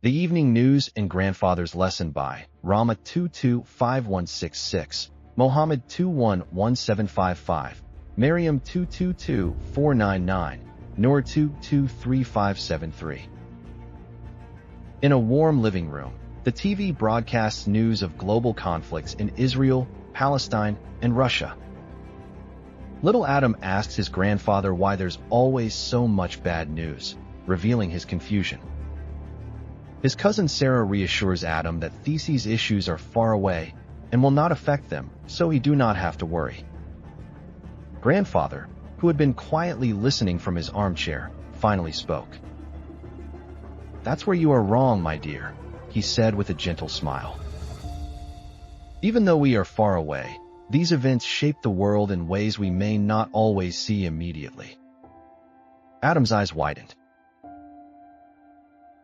The Evening News and Grandfather's Lesson by Rama 225166, Mohammed 211755, Maryam 222499, Noor 223573. In a warm living room, the TV broadcasts news of global conflicts in Israel, Palestine, and Russia. Little Adam asks his grandfather why there's always so much bad news, revealing his confusion. His cousin Sarah reassures Adam that these issues are far away and will not affect them, so he do not have to worry. Grandfather, who had been quietly listening from his armchair, finally spoke. "That's where you are wrong, my dear," he said with a gentle smile. "Even though we are far away, these events shape the world in ways we may not always see immediately." Adam's eyes widened.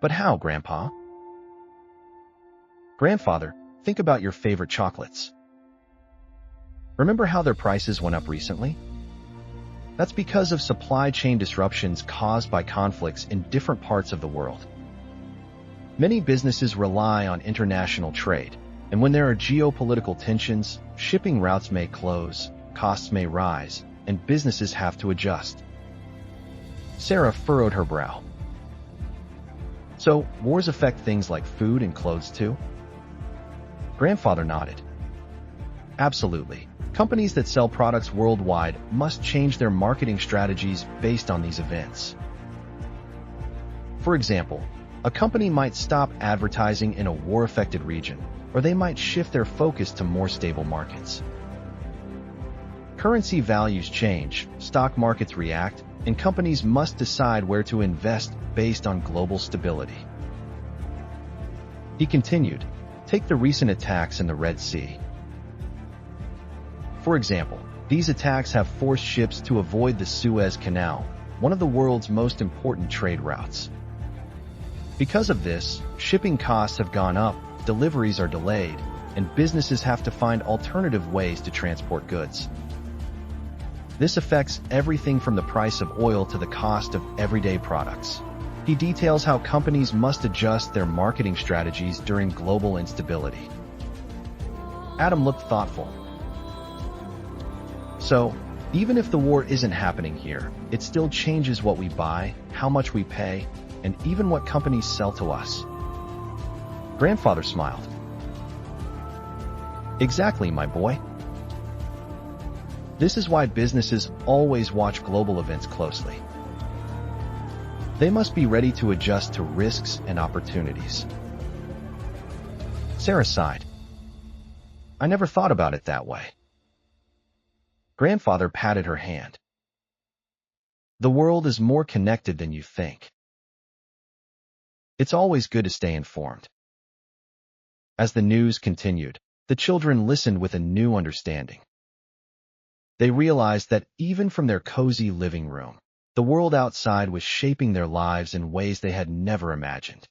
"But how, Grandpa?" "Grandfather, think about your favorite chocolates. Remember how their prices went up recently? That's because of supply chain disruptions caused by conflicts in different parts of the world. Many businesses rely on international trade, and when there are geopolitical tensions, shipping routes may close, costs may rise, and businesses have to adjust." Sarah furrowed her brow. "So, wars affect things like food and clothes too?" Grandfather nodded. "Absolutely. Companies that sell products worldwide must change their marketing strategies based on these events. For example, a company might stop advertising in a war-affected region, or they might shift their focus to more stable markets. Currency values change, stock markets react, and companies must decide where to invest based on global stability." He continued, "Take the recent attacks in the Red Sea. For example, these attacks have forced ships to avoid the Suez Canal, one of the world's most important trade routes. Because of this, shipping costs have gone up, deliveries are delayed, and businesses have to find alternative ways to transport goods. This affects everything from the price of oil to the cost of everyday products." He details how companies must adjust their marketing strategies during global instability. Adam looked thoughtful. "So, even if the war isn't happening here, it still changes what we buy, how much we pay, and even what companies sell to us." Grandfather smiled. "Exactly, my boy. This is why businesses always watch global events closely. They must be ready to adjust to risks and opportunities." Sarah sighed. "I never thought about it that way." Grandfather patted her hand. "The world is more connected than you think. It's always good to stay informed." As the news continued, the children listened with a new understanding. They realized that even from their cozy living room, the world outside was shaping their lives in ways they had never imagined.